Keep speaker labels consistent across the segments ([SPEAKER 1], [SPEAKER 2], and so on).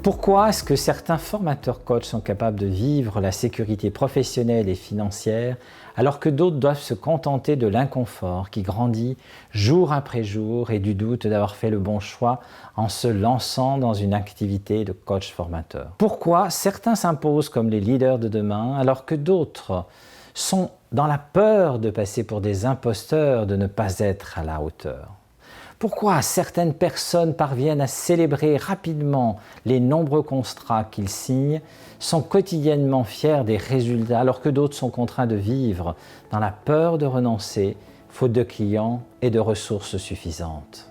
[SPEAKER 1] Pourquoi est-ce que certains formateurs coachs sont capables de vivre la sécurité professionnelle et financière alors que d'autres doivent se contenter de l'inconfort qui grandit jour après jour et du doute d'avoir fait le bon choix en se lançant dans une activité de coach formateur? Pourquoi certains s'imposent comme les leaders de demain alors que d'autres sont dans la peur de passer pour des imposteurs, de ne pas être à la hauteur? Pourquoi certaines personnes parviennent à célébrer rapidement les nombreux contrats qu'ils signent, sont quotidiennement fiers des résultats, alors que d'autres sont contraints de vivre dans la peur de renoncer, faute de clients et de ressources suffisantes?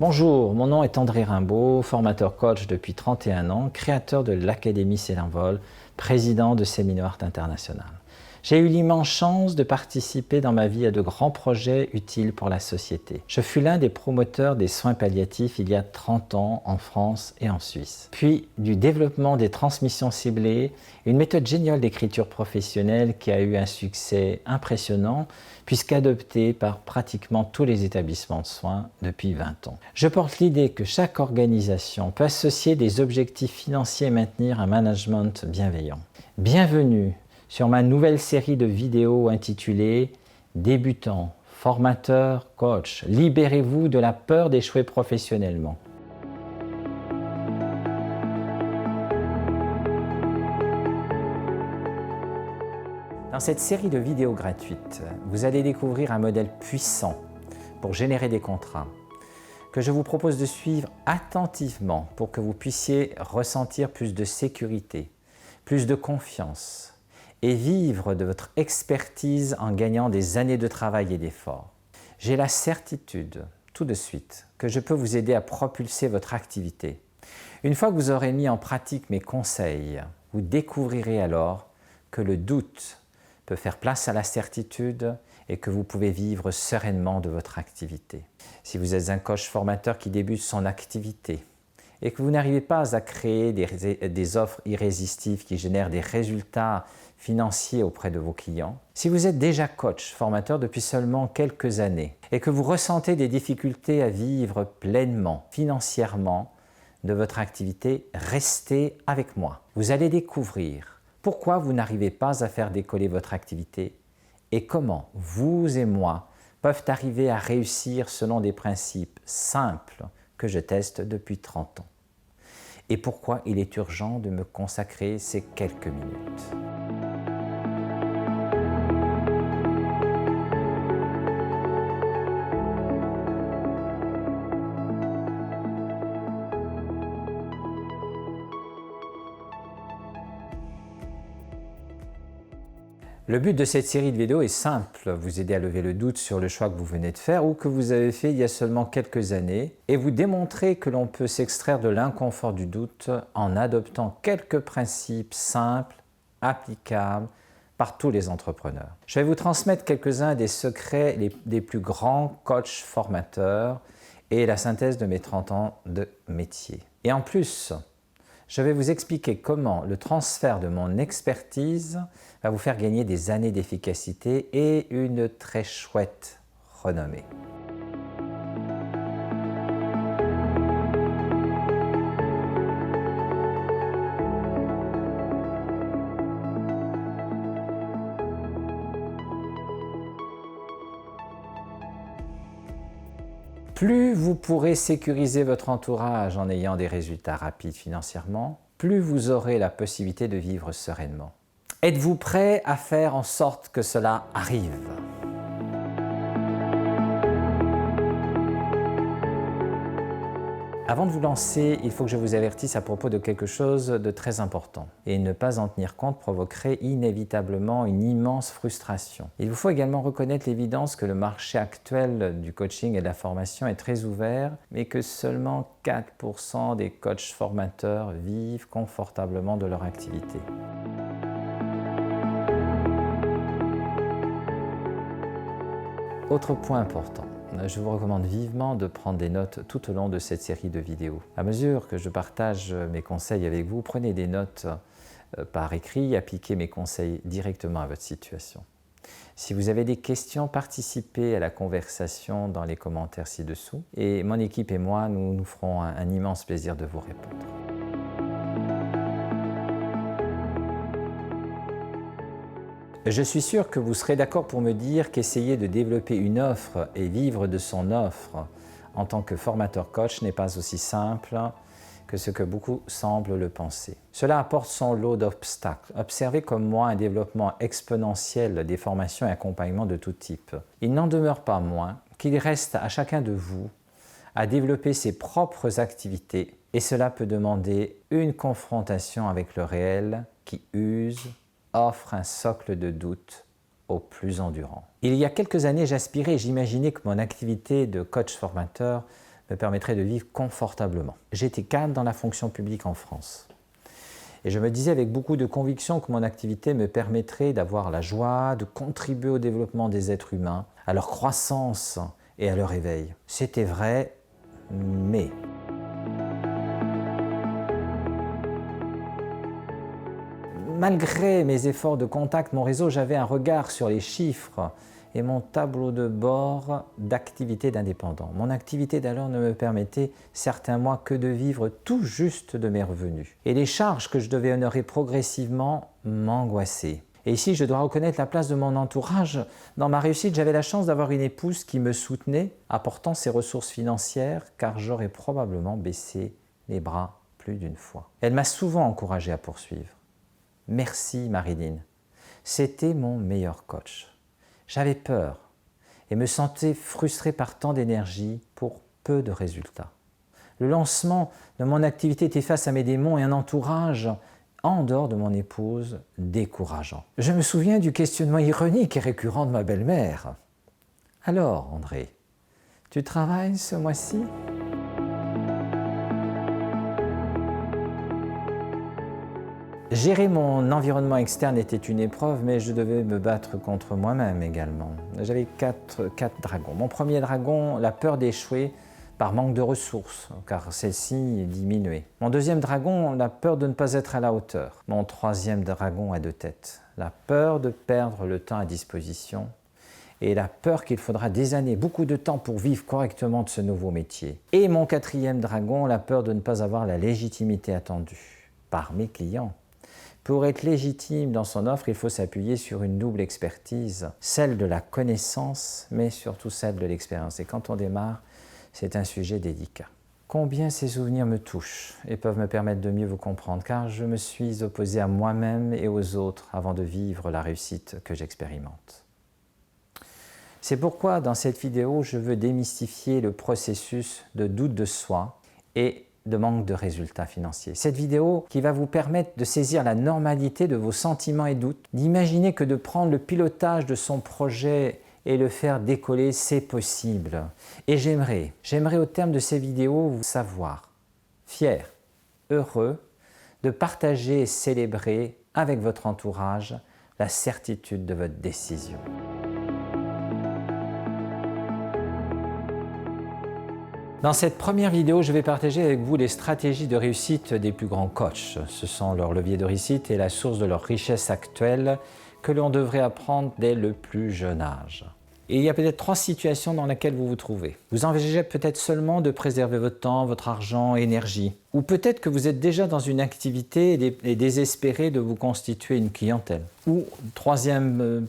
[SPEAKER 1] Bonjour, mon nom est André Rimbaud, formateur coach depuis 31 ans, créateur de l'Académie Célinvol, président de Séminaire International. J'ai eu l'immense chance de participer dans ma vie à de grands projets utiles pour la société. Je fus l'un des promoteurs des soins palliatifs il y a 30 ans en France et en Suisse. Puis du développement des transmissions ciblées, une méthode géniale d'écriture professionnelle qui a eu un succès impressionnant puisqu'adoptée par pratiquement tous les établissements de soins depuis 20 ans. Je porte l'idée que chaque organisation peut associer des objectifs financiers et maintenir un management bienveillant. Bienvenue sur ma nouvelle série de vidéos intitulée « Débutants, formateurs, coach, libérez-vous de la peur d'échouer professionnellement ». Dans cette série de vidéos gratuites, vous allez découvrir un modèle puissant pour générer des contrats que je vous propose de suivre attentivement pour que vous puissiez ressentir plus de sécurité, plus de confiance, et vivre de votre expertise en gagnant des années de travail et d'efforts. J'ai la certitude, tout de suite, que je peux vous aider à propulser votre activité. Une fois que vous aurez mis en pratique mes conseils, vous découvrirez alors que le doute peut faire place à la certitude et que vous pouvez vivre sereinement de votre activité. Si vous êtes un coach formateur qui débute son activité, et que vous n'arrivez pas à créer des offres irrésistibles qui génèrent des résultats financiers auprès de vos clients, si vous êtes déjà coach, formateur depuis seulement quelques années et que vous ressentez des difficultés à vivre pleinement, financièrement, de votre activité, restez avec moi. Vous allez découvrir pourquoi vous n'arrivez pas à faire décoller votre activité et comment vous et moi peuvent arriver à réussir selon des principes simples que je teste depuis 30 ans. Et pourquoi il est urgent de me consacrer ces quelques minutes. Le but de cette série de vidéos est simple, vous aider à lever le doute sur le choix que vous venez de faire ou que vous avez fait il y a seulement quelques années et vous démontrer que l'on peut s'extraire de l'inconfort du doute en adoptant quelques principes simples, applicables par tous les entrepreneurs. Je vais vous transmettre quelques-uns des secrets des plus grands coachs formateurs et la synthèse de mes 30 ans de métier. Et en plus, je vais vous expliquer comment le transfert de mon expertise va vous faire gagner des années d'efficacité et une très chouette renommée. Plus vous pourrez sécuriser votre entourage en ayant des résultats rapides financièrement, plus vous aurez la possibilité de vivre sereinement. Êtes-vous prêt à faire en sorte que cela arrive ? Avant de vous lancer, il faut que je vous avertisse à propos de quelque chose de très important. Et ne pas en tenir compte provoquerait inévitablement une immense frustration. Il vous faut également reconnaître l'évidence que le marché actuel du coaching et de la formation est très ouvert, mais que seulement 4% des coachs formateurs vivent confortablement de leur activité. Autre point important. Je vous recommande vivement de prendre des notes tout au long de cette série de vidéos. À mesure que je partage mes conseils avec vous, prenez des notes par écrit, appliquez mes conseils directement à votre situation. Si vous avez des questions, participez à la conversation dans les commentaires ci-dessous et mon équipe et moi, nous nous ferons un immense plaisir de vous répondre. Je suis sûr que vous serez d'accord pour me dire qu'essayer de développer une offre et vivre de son offre en tant que formateur coach n'est pas aussi simple que ce que beaucoup semblent le penser. Cela apporte son lot d'obstacles. Observez comme moi un développement exponentiel des formations et accompagnements de tout type. Il n'en demeure pas moins qu'il reste à chacun de vous à développer ses propres activités et cela peut demander une confrontation avec le réel qui use, offre un socle de doute aux plus endurants. Il y a quelques années, j'aspirais et j'imaginais que mon activité de coach formateur me permettrait de vivre confortablement. J'étais cadre dans la fonction publique en France. Et je me disais avec beaucoup de conviction que mon activité me permettrait d'avoir la joie de contribuer au développement des êtres humains, à leur croissance et à leur éveil. C'était vrai, mais... Malgré mes efforts de contact, mon réseau, j'avais un regard sur les chiffres et mon tableau de bord d'activité d'indépendant. Mon activité d'alors ne me permettait certains mois que de vivre tout juste de mes revenus. Et les charges que je devais honorer progressivement m'angoissaient. Et ici, je dois reconnaître la place de mon entourage. Dans ma réussite, j'avais la chance d'avoir une épouse qui me soutenait, apportant ses ressources financières, car j'aurais probablement baissé les bras plus d'une fois. Elle m'a souvent encouragé à poursuivre. Merci Marilyn, c'était mon meilleur coach. J'avais peur et me sentais frustré par tant d'énergie pour peu de résultats. Le lancement de mon activité était face à mes démons et un entourage, en dehors de mon épouse, décourageant. Je me souviens du questionnement ironique et récurrent de ma belle-mère. « Alors, André, tu travailles ce mois-ci » Gérer mon environnement externe était une épreuve, mais je devais me battre contre moi-même également. J'avais quatre dragons. Mon premier dragon, la peur d'échouer par manque de ressources, car celle-ci diminuait. Mon deuxième dragon, la peur de ne pas être à la hauteur. Mon troisième dragon à deux têtes, la peur de perdre le temps à disposition et la peur qu'il faudra des années, beaucoup de temps pour vivre correctement de ce nouveau métier. Et mon quatrième dragon, la peur de ne pas avoir la légitimité attendue par mes clients. Pour être légitime dans son offre, il faut s'appuyer sur une double expertise, celle de la connaissance, mais surtout celle de l'expérience. Et quand on démarre, c'est un sujet délicat. Combien ces souvenirs me touchent et peuvent me permettre de mieux vous comprendre, car je me suis opposé à moi-même et aux autres avant de vivre la réussite que j'expérimente. C'est pourquoi dans cette vidéo, je veux démystifier le processus de doute de soi et de manque de résultats financiers. Cette vidéo qui va vous permettre de saisir la normalité de vos sentiments et doutes, d'imaginer que de prendre le pilotage de son projet et le faire décoller, c'est possible. Et j'aimerais au terme de ces vidéos vous savoir fier, heureux de partager et célébrer avec votre entourage la certitude de votre décision. Dans cette première vidéo, je vais partager avec vous les stratégies de réussite des plus grands coachs. Ce sont leurs leviers de réussite et la source de leur richesse actuelle que l'on devrait apprendre dès le plus jeune âge. Et il y a peut-être 3 situations dans lesquelles vous vous trouvez. Vous envisagez peut-être seulement de préserver votre temps, votre argent, énergie. Ou peut-être que vous êtes déjà dans une activité et désespéré de vous constituer une clientèle. Ou, troisième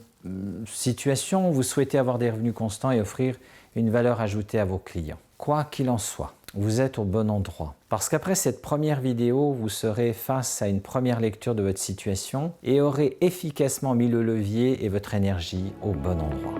[SPEAKER 1] situation, vous souhaitez avoir des revenus constants et offrir une valeur ajoutée à vos clients. Quoi qu'il en soit, vous êtes au bon endroit. Parce qu'après cette première vidéo, vous serez face à une première lecture de votre situation et aurez efficacement mis le levier et votre énergie au bon endroit.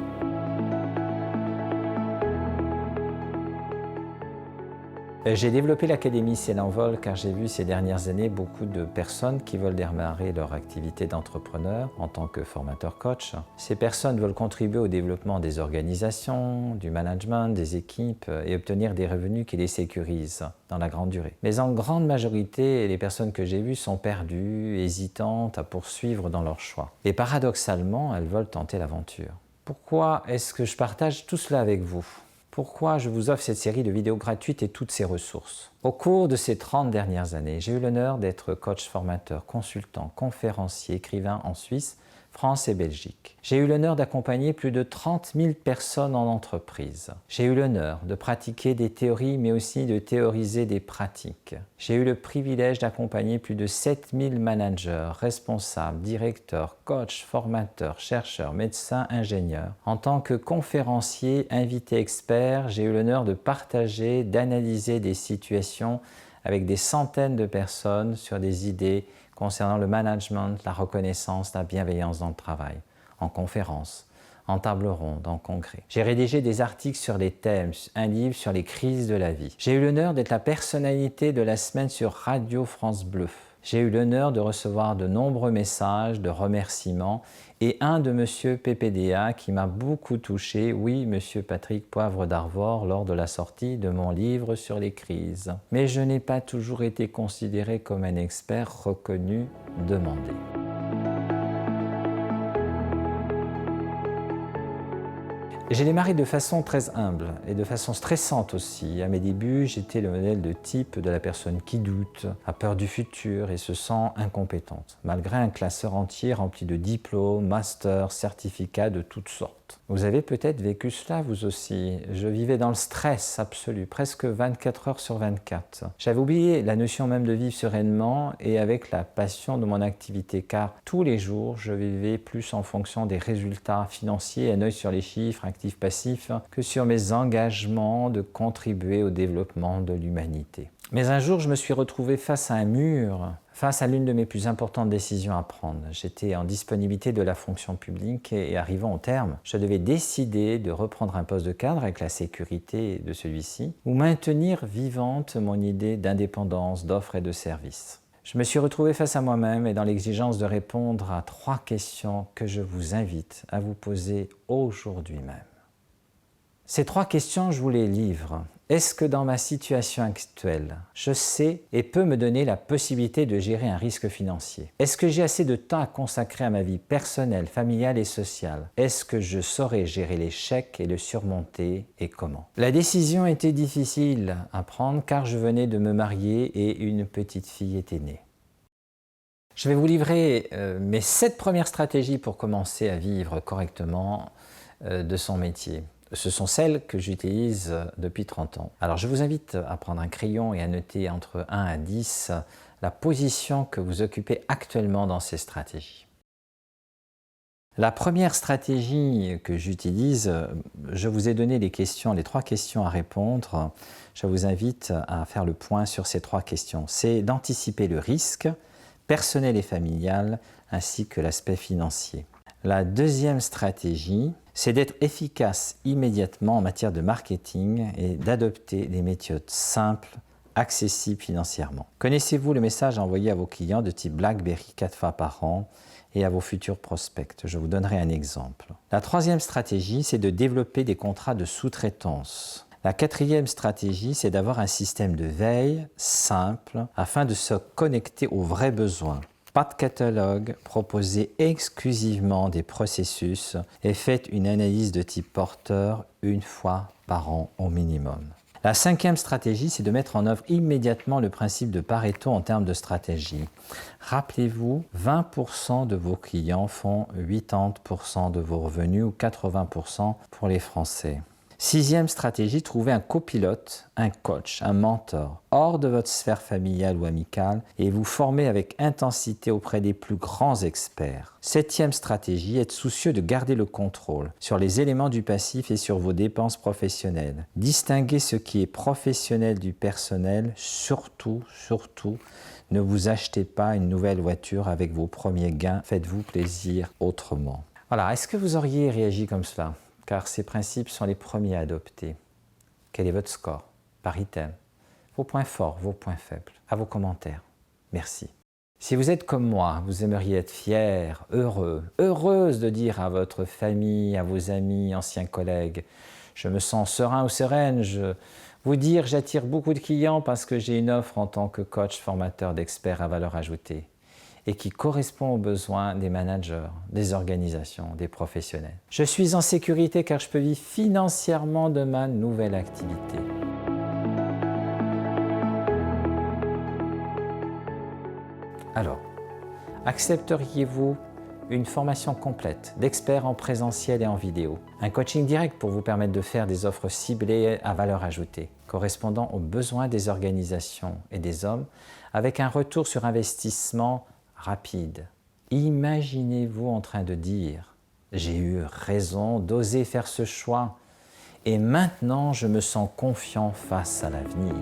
[SPEAKER 1] J'ai développé l'Académie C'est l'envol car j'ai vu ces dernières années beaucoup de personnes qui veulent démarrer leur activité d'entrepreneur en tant que formateur coach. Ces personnes veulent contribuer au développement des organisations, du management, des équipes et obtenir des revenus qui les sécurisent dans la grande durée. Mais en grande majorité, les personnes que j'ai vues sont perdues, hésitantes à poursuivre dans leur choix. Et paradoxalement, elles veulent tenter l'aventure. Pourquoi est-ce que je partage tout cela avec vous ? Pourquoi je vous offre cette série de vidéos gratuites et toutes ces ressources? Au cours de ces 30 dernières années, j'ai eu l'honneur d'être coach formateur, consultant, conférencier, écrivain en Suisse, France et Belgique. J'ai eu l'honneur d'accompagner plus de 30 000 personnes en entreprise. J'ai eu l'honneur de pratiquer des théories, mais aussi de théoriser des pratiques. J'ai eu le privilège d'accompagner plus de 7 000 managers, responsables, directeurs, coachs, formateurs, chercheurs, médecins, ingénieurs. En tant que conférencier, invité expert, j'ai eu l'honneur de partager, d'analyser des situations avec des centaines de personnes sur des idées concernant le management, la reconnaissance, la bienveillance dans le travail, en conférence, en table ronde, en congrès. J'ai rédigé des articles sur les thèmes, un livre sur les crises de la vie. J'ai eu l'honneur d'être la personnalité de la semaine sur Radio France Bleu. J'ai eu l'honneur de recevoir de nombreux messages de remerciements et un de M. PPDA qui m'a beaucoup touché, oui, M. Patrick Poivre d'Arvor, lors de la sortie de mon livre sur les crises. Mais je n'ai pas toujours été considéré comme un expert reconnu, demandé. J'ai démarré de façon très humble et de façon stressante aussi. À mes débuts, j'étais le modèle de type de la personne qui doute, a peur du futur et se sent incompétente, malgré un classeur entier rempli de diplômes, masters, certificats de toutes sortes. Vous avez peut-être vécu cela vous aussi. Je vivais dans le stress absolu, presque 24 heures sur 24. J'avais oublié la notion même de vivre sereinement et avec la passion de mon activité, car tous les jours, je vivais plus en fonction des résultats financiers, un œil sur les chiffres, actifs, passifs, que sur mes engagements de contribuer au développement de l'humanité. Mais un jour, je me suis retrouvé face à un mur, face à l'une de mes plus importantes décisions à prendre. J'étais en disponibilité de la fonction publique et arrivant au terme, je devais décider de reprendre un poste de cadre avec la sécurité de celui-ci ou maintenir vivante mon idée d'indépendance, d'offre et de service. Je me suis retrouvé face à moi-même et dans l'exigence de répondre à 3 questions que je vous invite à vous poser aujourd'hui même. Ces 3 questions, je vous les livre. Est-ce que dans ma situation actuelle, je sais et peux me donner la possibilité de gérer un risque financier? Est-ce que j'ai assez de temps à consacrer à ma vie personnelle, familiale et sociale? Est-ce que je saurais gérer l'échec et le surmonter et comment? La décision était difficile à prendre car je venais de me marier et une petite fille était née. Je vais vous livrer mes 7 premières stratégies pour commencer à vivre correctement de son métier. Ce sont celles que j'utilise depuis 30 ans. Alors je vous invite à prendre un crayon et à noter entre 1 à 10 la position que vous occupez actuellement dans ces stratégies. La première stratégie que j'utilise, je vous ai donné les 3 questions à répondre. Je vous invite à faire le point sur ces 3 questions. C'est d'anticiper le risque personnel et familial ainsi que l'aspect financier. La deuxième stratégie, c'est d'être efficace immédiatement en matière de marketing et d'adopter des méthodes simples, accessibles financièrement. Connaissez-vous le message envoyé à vos clients de type BlackBerry 4 fois par an et à vos futurs prospects? Je vous donnerai un exemple. La troisième stratégie, c'est de développer des contrats de sous-traitance. La quatrième stratégie, c'est d'avoir un système de veille simple afin de se connecter aux vrais besoins. Pas de catalogue, proposez exclusivement des processus et faites une analyse de type porteur 1 fois par an au minimum. La cinquième stratégie, c'est de mettre en œuvre immédiatement le principe de Pareto en termes de stratégie. Rappelez-vous, 20% de vos clients font 80% de vos revenus ou 80% pour les Français. Sixième stratégie, trouvez un copilote, un coach, un mentor hors de votre sphère familiale ou amicale et vous formez avec intensité auprès des plus grands experts. Septième stratégie, être soucieux de garder le contrôle sur les éléments du passif et sur vos dépenses professionnelles. Distinguez ce qui est professionnel du personnel, surtout, ne vous achetez pas une nouvelle voiture avec vos premiers gains, faites-vous plaisir autrement. Voilà, est-ce que vous auriez réagi comme cela ? Car ces principes sont les premiers à adopter. Quel est votre score par item? Vos points forts, vos points faibles, à vos commentaires. Merci. Si vous êtes comme moi, vous aimeriez être fier, heureux, heureuse de dire à votre famille, à vos amis, anciens collègues, je me sens serein ou sereine, vous dire j'attire beaucoup de clients parce que j'ai une offre en tant que coach formateur d'experts à valeur ajoutée et qui correspond aux besoins des managers, des organisations, des professionnels. Je suis en sécurité car je peux vivre financièrement de ma nouvelle activité. Alors, accepteriez-vous une formation complète d'experts en présentiel et en vidéo, un coaching direct pour vous permettre de faire des offres ciblées à valeur ajoutée, correspondant aux besoins des organisations et des hommes, avec un retour sur investissement rapide. Imaginez-vous en train de dire « J'ai eu raison d'oser faire ce choix et maintenant je me sens confiant face à l'avenir ».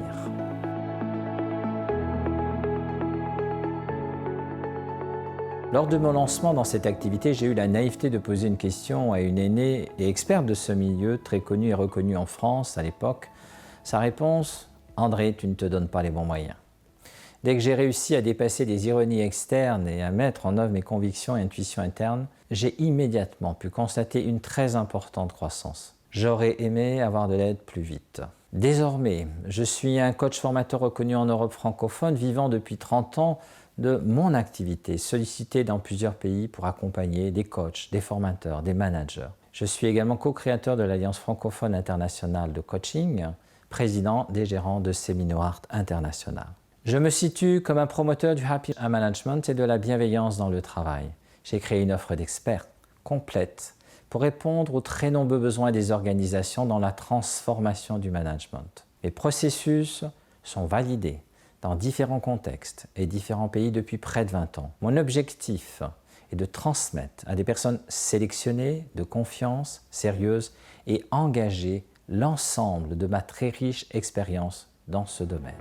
[SPEAKER 1] Lors de mon lancement dans cette activité, j'ai eu la naïveté de poser une question à une aînée et experte de ce milieu, très connue et reconnue en France à l'époque. Sa réponse : « André, tu ne te donnes pas les bons moyens ». Dès que j'ai réussi à dépasser les ironies externes et à mettre en œuvre mes convictions et intuitions internes, j'ai immédiatement pu constater une très importante croissance. J'aurais aimé avoir de l'aide plus vite. Désormais, je suis un coach formateur reconnu en Europe francophone, vivant depuis 30 ans de mon activité, sollicité dans plusieurs pays pour accompagner des coachs, des formateurs, des managers. Je suis également co-créateur de l'Alliance francophone internationale de coaching, président des gérants de Seminoart International. Je me situe comme un promoteur du Happy Management et de la bienveillance dans le travail. J'ai créé une offre d'experts complète pour répondre aux très nombreux besoins des organisations dans la transformation du management. Mes processus sont validés dans différents contextes et différents pays depuis près de 20 ans. Mon objectif est de transmettre à des personnes sélectionnées, de confiance, sérieuses et engagées l'ensemble de ma très riche expérience dans ce domaine.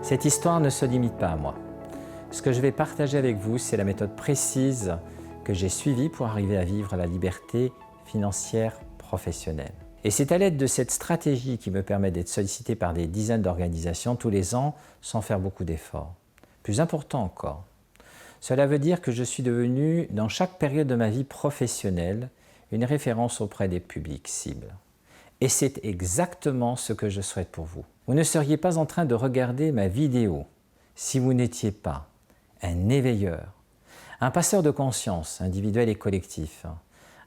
[SPEAKER 1] Cette histoire ne se limite pas à moi. Ce que je vais partager avec vous, c'est la méthode précise que j'ai suivie pour arriver à vivre la liberté financière professionnelle. Et c'est à l'aide de cette stratégie qui me permet d'être sollicité par des dizaines d'organisations tous les ans sans faire beaucoup d'efforts. Plus important encore, cela veut dire que je suis devenu, dans chaque période de ma vie professionnelle, une référence auprès des publics cibles. Et c'est exactement ce que je souhaite pour vous. Vous ne seriez pas en train de regarder ma vidéo si vous n'étiez pas un éveilleur, un passeur de conscience individuel et collectif,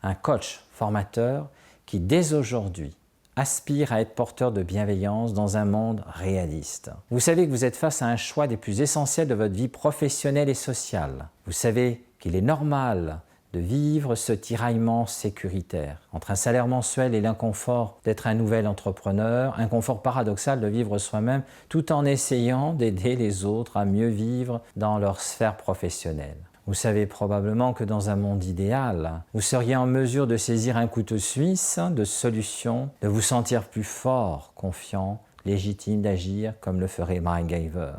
[SPEAKER 1] un coach formateur qui dès aujourd'hui aspire à être porteur de bienveillance dans un monde réaliste. Vous savez que vous êtes face à un choix des plus essentiels de votre vie professionnelle et sociale. Vous savez qu'il est normal de vivre ce tiraillement sécuritaire entre un salaire mensuel et l'inconfort d'être un nouvel entrepreneur, un confort paradoxal de vivre soi-même tout en essayant d'aider les autres à mieux vivre dans leur sphère professionnelle. Vous savez probablement que dans un monde idéal, vous seriez en mesure de saisir un couteau suisse de solution, de vous sentir plus fort, confiant, légitime d'agir comme le ferait MacGyver.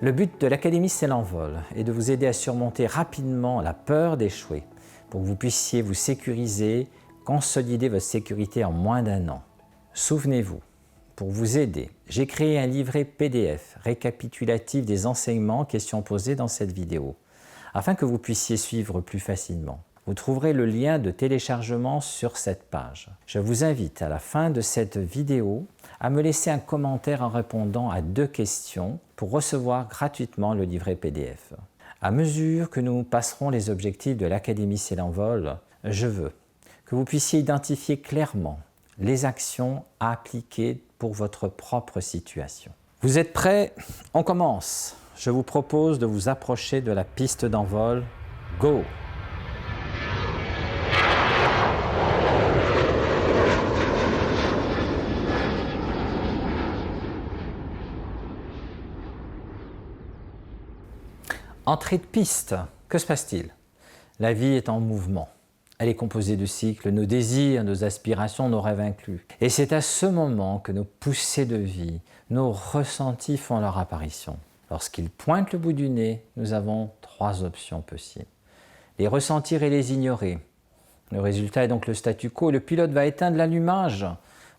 [SPEAKER 1] Le but de l'Académie C'est l'envol est de vous aider à surmonter rapidement la peur d'échouer pour que vous puissiez vous sécuriser, consolider votre sécurité en moins d'1 an. Souvenez-vous, pour vous aider, j'ai créé un livret PDF récapitulatif des enseignements questions posées dans cette vidéo, afin que vous puissiez suivre plus facilement. Vous trouverez le lien de téléchargement sur cette page. Je vous invite à la fin de cette vidéo à me laisser un commentaire en répondant à 2 questions pour recevoir gratuitement le livret PDF. À mesure que nous passerons les objectifs de l'Académie C'est l'envol, je veux que vous puissiez identifier clairement les actions à appliquer pour votre propre situation. Vous êtes prêts? On commence. Je vous propose de vous approcher de la piste d'envol. Go! Entrée de piste, que se passe-t-il? La vie est en mouvement. Elle est composée de cycles, nos désirs, nos aspirations, nos rêves inclus. Et c'est à ce moment que nos poussées de vie, nos ressentis font leur apparition. Lorsqu'ils pointent le bout du nez, nous avons 3 options possibles. Les ressentir et les ignorer. Le résultat est donc le statu quo. Le pilote va éteindre l'allumage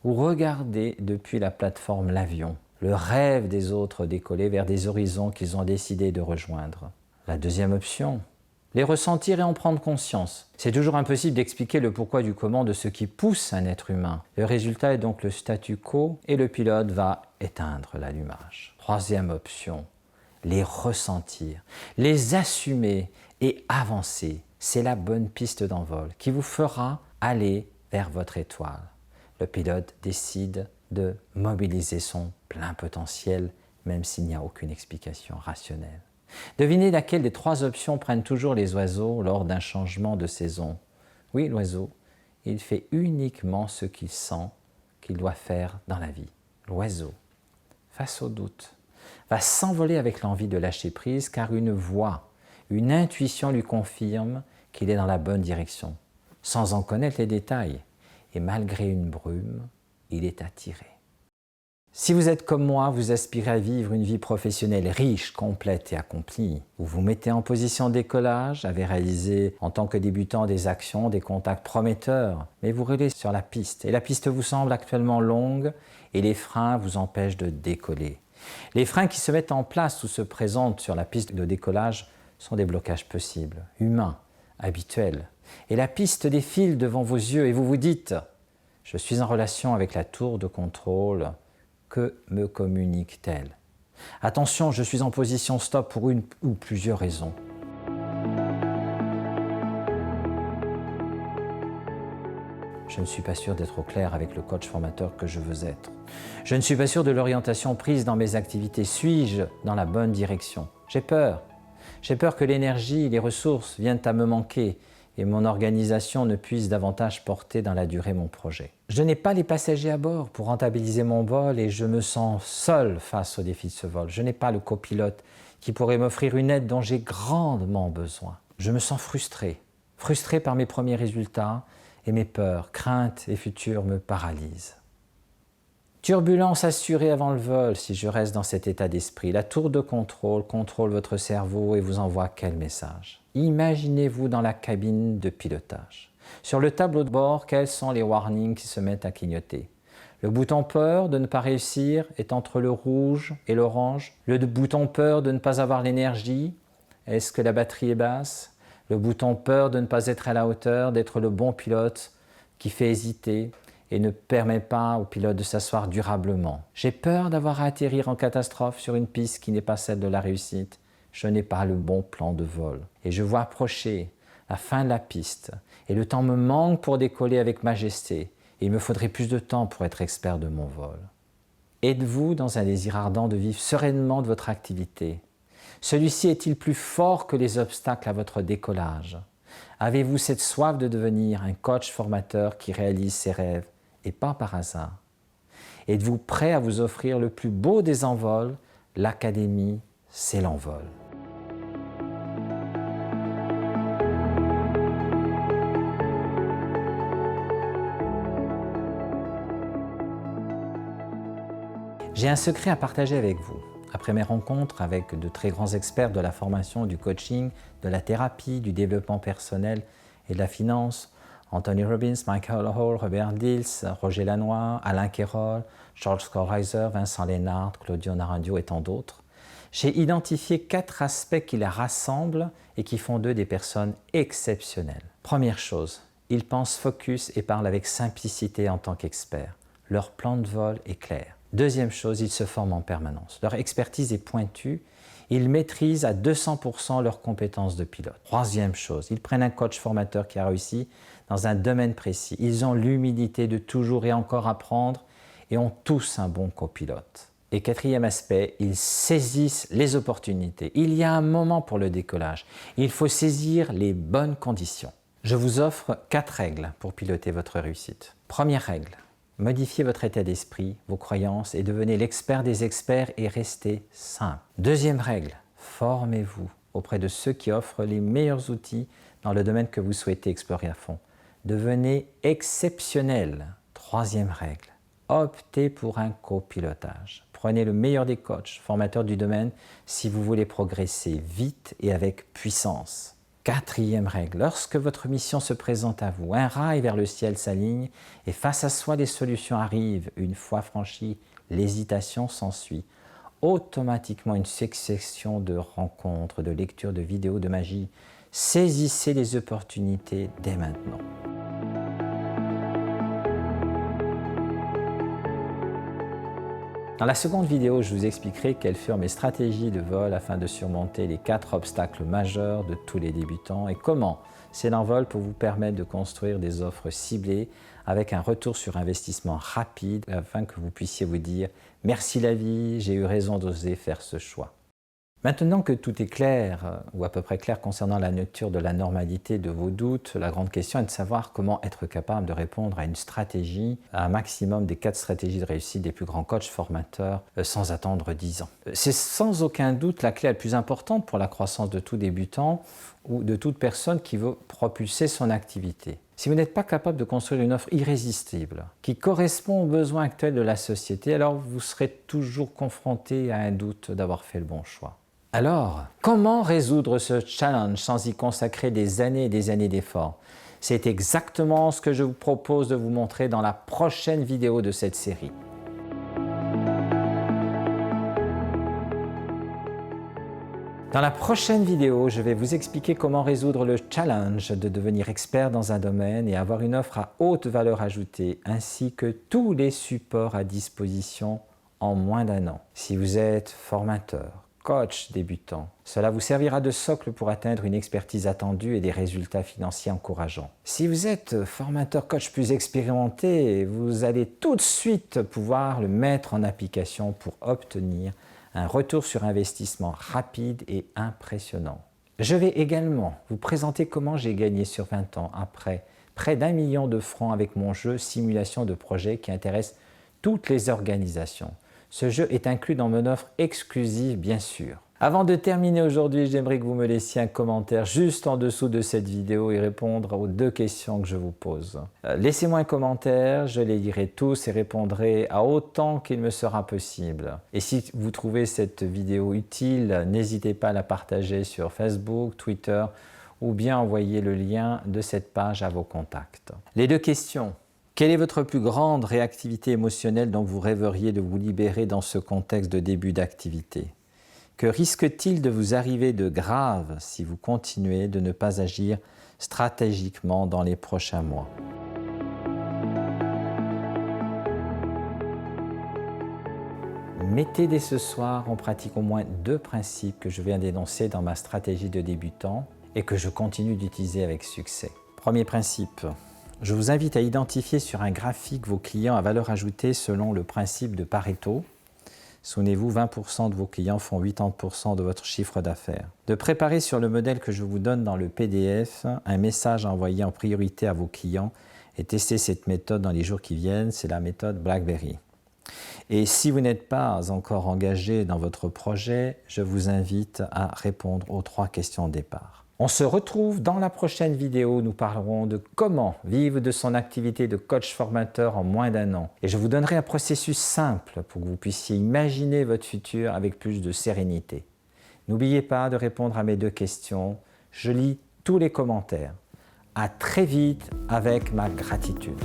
[SPEAKER 1] ou regarder depuis la plateforme l'avion. Le rêve des autres décoller vers des horizons qu'ils ont décidé de rejoindre. La deuxième option, les ressentir et en prendre conscience. C'est toujours impossible d'expliquer le pourquoi du comment de ce qui pousse un être humain. Le résultat est donc le statu quo et le pilote va éteindre l'allumage. Troisième option, les ressentir, les assumer et avancer. C'est la bonne piste d'envol qui vous fera aller vers votre étoile, le pilote décide de mobiliser son plein potentiel, même s'il n'y a aucune explication rationnelle. Devinez laquelle des 3 options prennent toujours les oiseaux lors d'un changement de saison. Oui, l'oiseau, il fait uniquement ce qu'il sent qu'il doit faire dans la vie. L'oiseau, face au doute, va s'envoler avec l'envie de lâcher prise car une voix, une intuition lui confirme qu'il est dans la bonne direction, sans en connaître les détails. Et malgré une brume, il est attiré. Si vous êtes comme moi, vous aspirez à vivre une vie professionnelle riche, complète et accomplie. Vous vous mettez en position de décollage, avez réalisé en tant que débutant des actions, des contacts prometteurs, mais vous roulez sur la piste et la piste vous semble actuellement longue et les freins vous empêchent de décoller. Les freins qui se mettent en place ou se présentent sur la piste de décollage sont des blocages possibles, humains, habituels. Et la piste défile devant vos yeux et vous vous dites « Je suis en relation avec la tour de contrôle. Que me communique-t-elle » Attention, je suis en position stop pour une ou plusieurs raisons. Je ne suis pas sûr d'être au clair avec le coach formateur que je veux être. Je ne suis pas sûr de l'orientation prise dans mes activités. Suis-je dans la bonne direction? J'ai peur. J'ai peur que l'énergie et les ressources viennent à me manquer et mon organisation ne puisse davantage porter dans la durée mon projet. Je n'ai pas les passagers à bord pour rentabiliser mon vol et je me sens seul face au défi de ce vol. Je n'ai pas le copilote qui pourrait m'offrir une aide dont j'ai grandement besoin. Je me sens frustré par mes premiers résultats et mes peurs, craintes et futures me paralysent. Turbulence assurée avant le vol si je reste dans cet état d'esprit. La tour de contrôle contrôle votre cerveau et vous envoie quel message? Imaginez-vous dans la cabine de pilotage. Sur le tableau de bord, quels sont les warnings qui se mettent à clignoter? Le bouton peur de ne pas réussir est entre le rouge et l'orange. Le bouton peur de ne pas avoir l'énergie, est-ce que la batterie est basse? Le bouton peur de ne pas être à la hauteur, d'être le bon pilote qui fait hésiter et ne permet pas au pilote de s'asseoir durablement. J'ai peur d'avoir à atterrir en catastrophe sur une piste qui n'est pas celle de la réussite. Je n'ai pas le bon plan de vol. Et je vois approcher la fin de la piste. Et le temps me manque pour décoller avec majesté. Et il me faudrait plus de temps pour être expert de mon vol. Êtes-vous dans un désir ardent de vivre sereinement de votre activité? Celui-ci est-il plus fort que les obstacles à votre décollage? Avez-vous cette soif de devenir un coach formateur qui réalise ses rêves et pas par hasard? Êtes-vous prêt à vous offrir le plus beau des envols? L'académie, c'est l'envol. J'ai un secret à partager avec vous. Après mes rencontres avec de très grands experts de la formation, du coaching, de la thérapie, du développement personnel et de la finance, Anthony Robbins, Michael Hall, Robert Dills, Roger Lanois, Alain Quérol, George Scorreiser, Vincent Lénard, Claudio Narandio et tant d'autres, j'ai identifié 4 aspects qui les rassemblent et qui font d'eux des personnes exceptionnelles. Première chose, ils pensent focus et parlent avec simplicité en tant qu'experts. Leur plan de vol est clair. Deuxième chose, ils se forment en permanence. Leur expertise est pointue. Ils maîtrisent à 200% leurs compétences de pilote. Troisième chose, ils prennent un coach formateur qui a réussi dans un domaine précis. Ils ont l'humilité de toujours et encore apprendre et ont tous un bon copilote. Et quatrième aspect, ils saisissent les opportunités. Il y a un moment pour le décollage. Il faut saisir les bonnes conditions. Je vous offre 4 règles pour piloter votre réussite. Première règle. Modifiez votre état d'esprit, vos croyances et devenez l'expert des experts et restez simple. Deuxième règle, formez-vous auprès de ceux qui offrent les meilleurs outils dans le domaine que vous souhaitez explorer à fond. Devenez exceptionnel. Troisième règle, optez pour un copilotage. Prenez le meilleur des coachs, formateurs du domaine si vous voulez progresser vite et avec puissance. Quatrième règle, lorsque votre mission se présente à vous, un rail vers le ciel s'aligne et face à soi les solutions arrivent. Une fois franchie, l'hésitation s'ensuit. Automatiquement une succession de rencontres, de lectures, de vidéos, de magie. Saisissez les opportunités dès maintenant. Dans la seconde vidéo, je vous expliquerai quelles furent mes stratégies de vol afin de surmonter les 4 obstacles majeurs de tous les débutants et comment c'est l'envol pour vous permettre de construire des offres ciblées avec un retour sur investissement rapide afin que vous puissiez vous dire « Merci la vie, j'ai eu raison d'oser faire ce choix ». Maintenant que tout est clair, ou à peu près clair concernant la nature de la normalité de vos doutes, la grande question est de savoir comment être capable de répondre à une stratégie, à un maximum des 4 stratégies de réussite des plus grands coachs formateurs sans attendre 10 ans. C'est sans aucun doute la clé la plus importante pour la croissance de tout débutant ou de toute personne qui veut propulser son activité. Si vous n'êtes pas capable de construire une offre irrésistible qui correspond aux besoins actuels de la société, alors vous serez toujours confronté à un doute d'avoir fait le bon choix. Alors, comment résoudre ce challenge sans y consacrer des années et des années d'efforts? C'est exactement ce que je vous propose de vous montrer dans la prochaine vidéo de cette série. Dans la prochaine vidéo, je vais vous expliquer comment résoudre le challenge de devenir expert dans un domaine et avoir une offre à haute valeur ajoutée, ainsi que tous les supports à disposition en moins d'1 an. Si vous êtes formateur, coach débutant, cela vous servira de socle pour atteindre une expertise attendue et des résultats financiers encourageants. Si vous êtes formateur coach plus expérimenté, vous allez tout de suite pouvoir le mettre en application pour obtenir un retour sur investissement rapide et impressionnant. Je vais également vous présenter comment j'ai gagné sur 20 ans après près d'1 million de francs avec mon jeu Simulation de projet qui intéresse toutes les organisations. Ce jeu est inclus dans mon offre exclusive, bien sûr. Avant de terminer aujourd'hui, j'aimerais que vous me laissiez un commentaire juste en dessous de cette vidéo et répondre aux 2 questions que je vous pose. Laissez-moi un commentaire, je les lirai tous et répondrai à autant qu'il me sera possible. Et si vous trouvez cette vidéo utile, n'hésitez pas à la partager sur Facebook, Twitter ou bien envoyer le lien de cette page à vos contacts. Les 2 questions. Quelle est votre plus grande réactivité émotionnelle dont vous rêveriez de vous libérer dans ce contexte de début d'activité? Que risque-t-il de vous arriver de grave si vous continuez de ne pas agir stratégiquement dans les prochains mois? Mettez dès ce soir en pratique au moins 2 principes que je viens d'énoncer dans ma stratégie de débutant et que je continue d'utiliser avec succès. Premier principe. Je vous invite à identifier sur un graphique vos clients à valeur ajoutée selon le principe de Pareto. Souvenez-vous, 20% de vos clients font 80% de votre chiffre d'affaires. De préparer sur le modèle que je vous donne dans le PDF un message à envoyer en priorité à vos clients et tester cette méthode dans les jours qui viennent, c'est la méthode BlackBerry. Et si vous n'êtes pas encore engagé dans votre projet, je vous invite à répondre aux 3 questions de départ. On se retrouve dans la prochaine vidéo, nous parlerons de comment vivre de son activité de coach formateur en moins d'1 an. Et je vous donnerai un processus simple pour que vous puissiez imaginer votre futur avec plus de sérénité. N'oubliez pas de répondre à mes 2 questions, je lis tous les commentaires. À très vite avec ma gratitude.